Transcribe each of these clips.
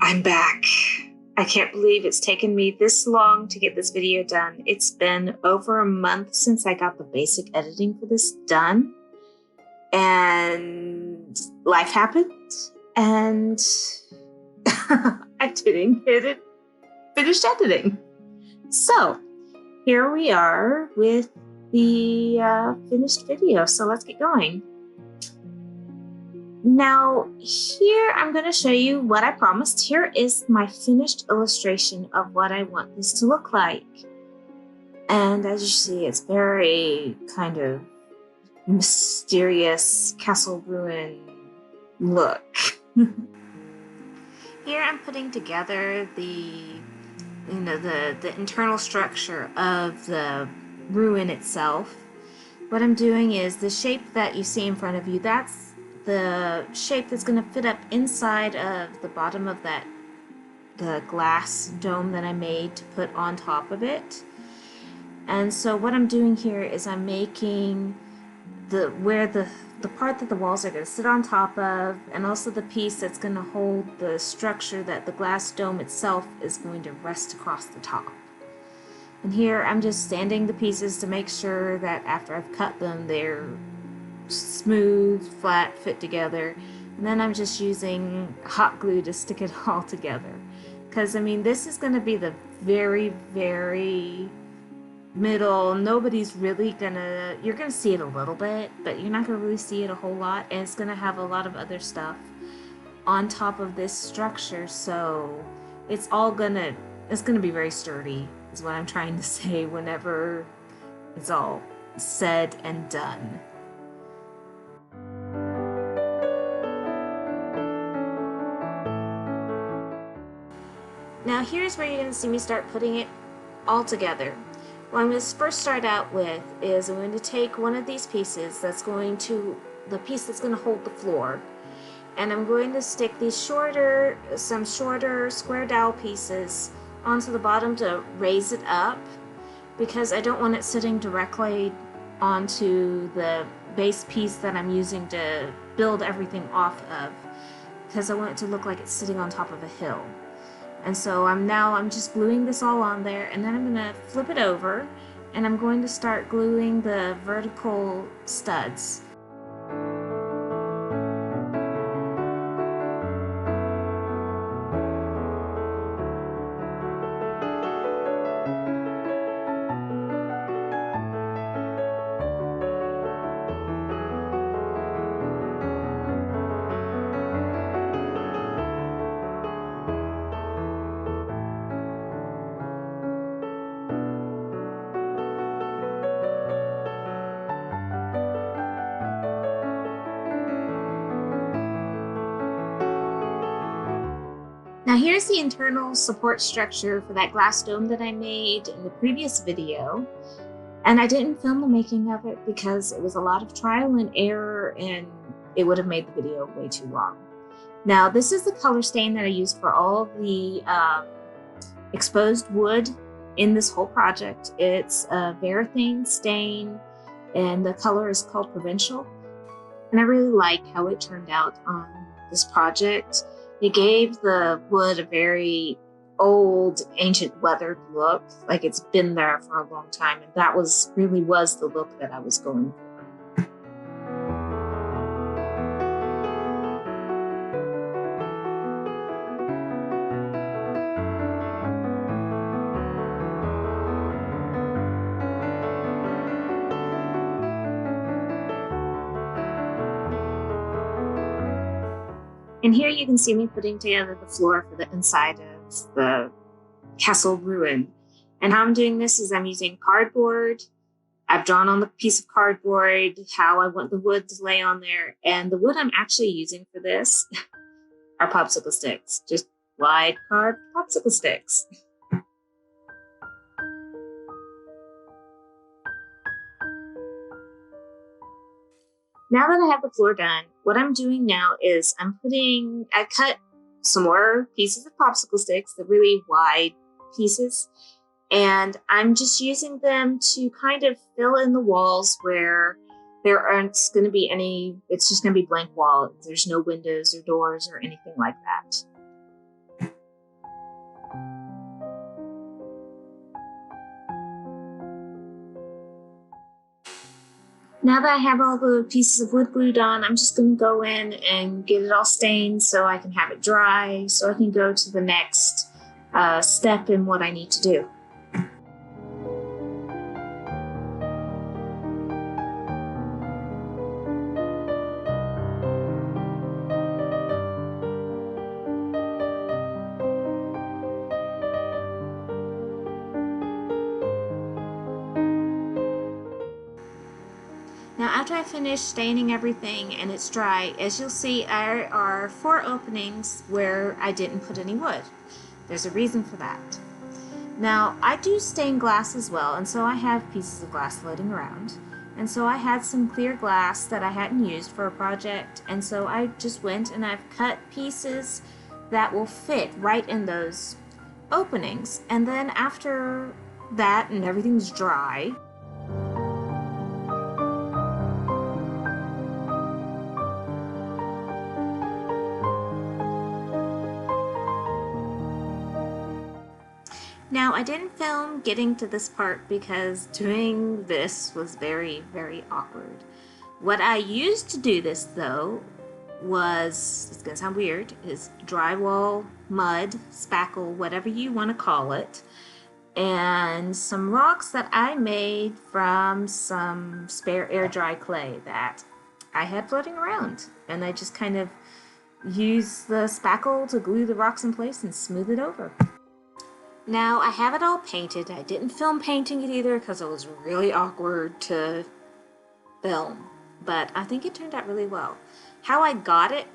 I'm back. I can't believe it's taken me this long to get this video done. It's been over a month since I got the basic editing for this done. And life happened and I didn't get it finished editing. So here we are with the finished video. So let's get going. Now here I'm going to show you what I promised. Here is my finished illustration of what I want this to look like. And as you see, it's very kind of mysterious castle ruin look. Here I'm putting together the internal structure of the ruin itself. What I'm doing is the shape that you see in front of you, that's the shape that's going to fit up inside of the bottom of the glass dome that I made to put on top of it. And so what I'm doing here is I'm making the part that the walls are going to sit on top of, and also the piece that's going to hold the structure that the glass dome itself is going to rest across the top. And here I'm just sanding the pieces to make sure that after I've cut them, they're smooth, flat, fit together. And then I'm just using hot glue to stick it all together. Because I mean, this is going to be the very, very middle. Nobody's really gonna, you're gonna see it a little bit, but you're not gonna really see it a whole lot, and it's gonna have a lot of other stuff on top of this structure, so it's gonna be very sturdy, is what I'm trying to say whenever it's all said and done. Now here's where you're gonna see me start putting it all together. What I'm going to first start out with is I'm going to take one of these pieces the piece that's going to hold the floor, and I'm going to stick these some shorter square dowel pieces onto the bottom to raise it up, because I don't want it sitting directly onto the base piece that I'm using to build everything off of, because I want it to look like it's sitting on top of a hill. And so I'm just gluing this all on there, and then I'm going to flip it over, and I'm going to start gluing the vertical studs. Now here's the internal support structure for that glass dome that I made in the previous video. And I didn't film the making of it because it was a lot of trial and error, and it would have made the video way too long. Now this is the color stain that I used for all of the exposed wood in this whole project. It's a Varathane stain, and the color is called Provincial. And I really like how it turned out on this project. It gave the wood a very old, ancient, weathered look, like it's been there for a long time, and that really was the look that I was going for. And here you can see me putting together the floor for the inside of the castle ruin. And how I'm doing this is I'm using cardboard. I've drawn on the piece of cardboard how I want the wood to lay on there. And the wood I'm actually using for this are popsicle sticks, just wide carved popsicle sticks. Now that I have the floor done, what I'm doing now is I cut some more pieces of popsicle sticks, the really wide pieces, and I'm just using them to kind of fill in the walls where there aren't going to be any, it's just going to be blank wall. There's no windows or doors or anything like that. Now that I have all the pieces of wood glued on, I'm just going to go in and get it all stained so I can have it dry, so I can go to the next step in what I need to do. Now after I finish staining everything and it's dry, as you'll see, there are 4 openings where I didn't put any wood. There's a reason for that. Now I do stain glass as well, and so I have pieces of glass floating around. And so I had some clear glass that I hadn't used for a project, and so I just went and I've cut pieces that will fit right in those openings. And then after that and everything's dry, now, I didn't film getting to this part because doing this was very, very awkward. What I used to do this, though, was, it's going to sound weird, is drywall, mud, spackle, whatever you want to call it, and some rocks that I made from some spare air dry clay that I had floating around. And I just kind of used the spackle to glue the rocks in place and smooth it over. Now I have it all painted. I didn't film painting it either because it was really awkward to film, but I think it turned out really well. How I got it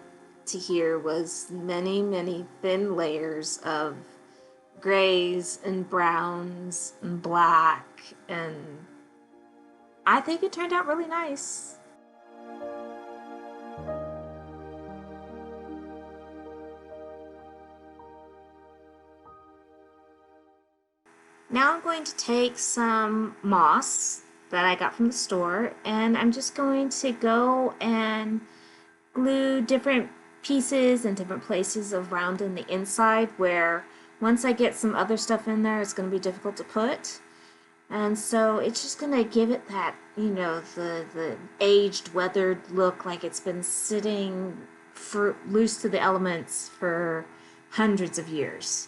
to here was many, many thin layers of grays and browns and black, and I think it turned out really nice. Now I'm going to take some moss that I got from the store, and I'm just going to go and glue different pieces in different places around in the inside where once I get some other stuff in there, it's going to be difficult to put. And so it's just going to give it that, you know, the aged, weathered look, like it's been sitting loose to the elements for hundreds of years.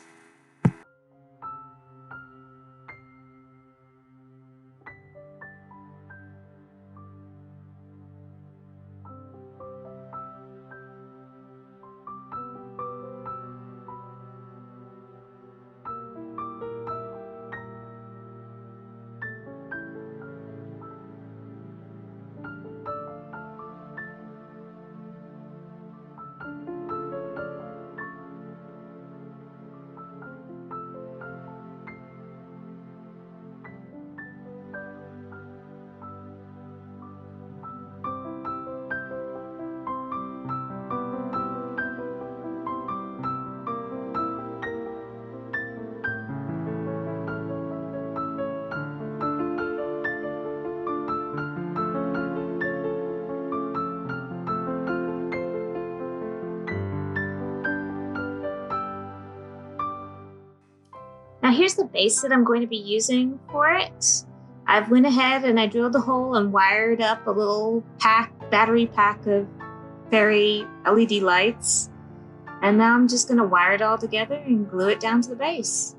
Now here's the base that I'm going to be using for it. I've went ahead and I drilled a hole and wired up a little battery pack of fairy LED lights. And now I'm just going to wire it all together and glue it down to the base.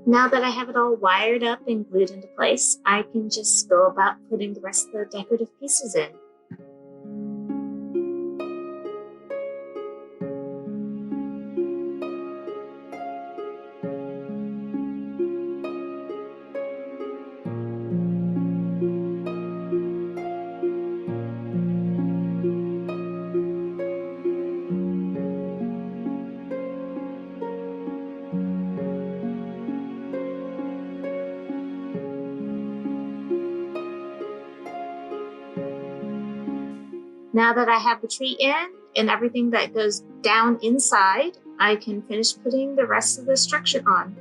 Now that I have it all wired up and glued into place, I can just go about putting the rest of the decorative pieces in. Now that I have the tree in and everything that goes down inside, I can finish putting the rest of the structure on.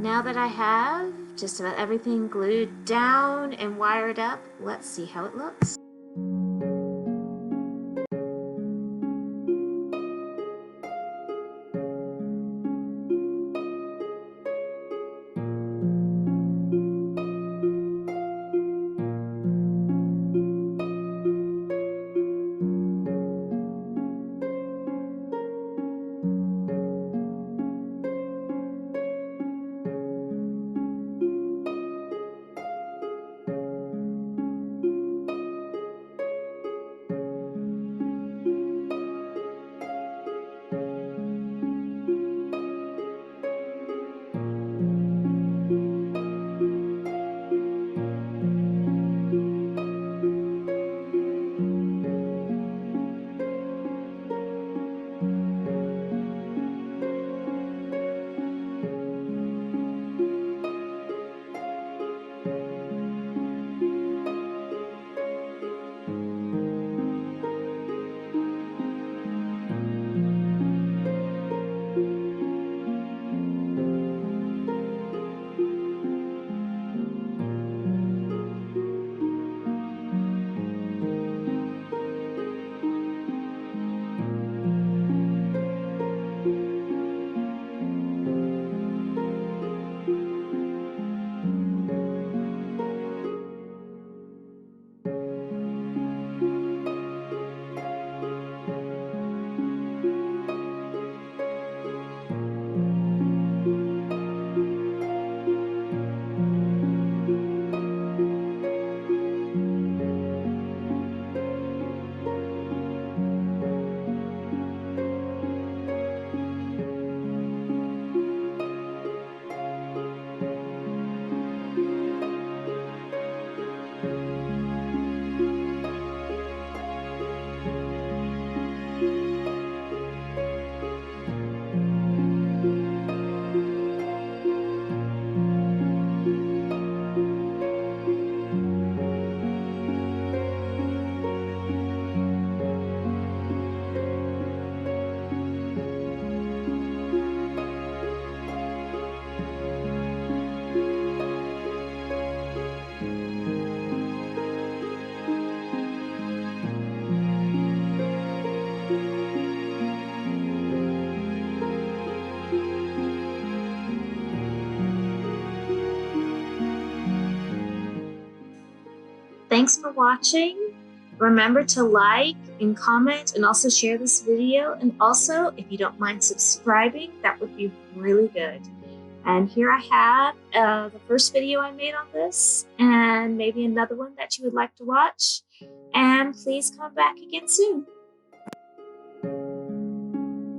Now that I have just about everything glued down and wired up, let's see how it looks. Thanks for watching. Remember to like and comment and also share this video. And also, if you don't mind subscribing, that would be really good. And here I have the first video I made on this, and maybe another one that you would like to watch. And please come back again soon.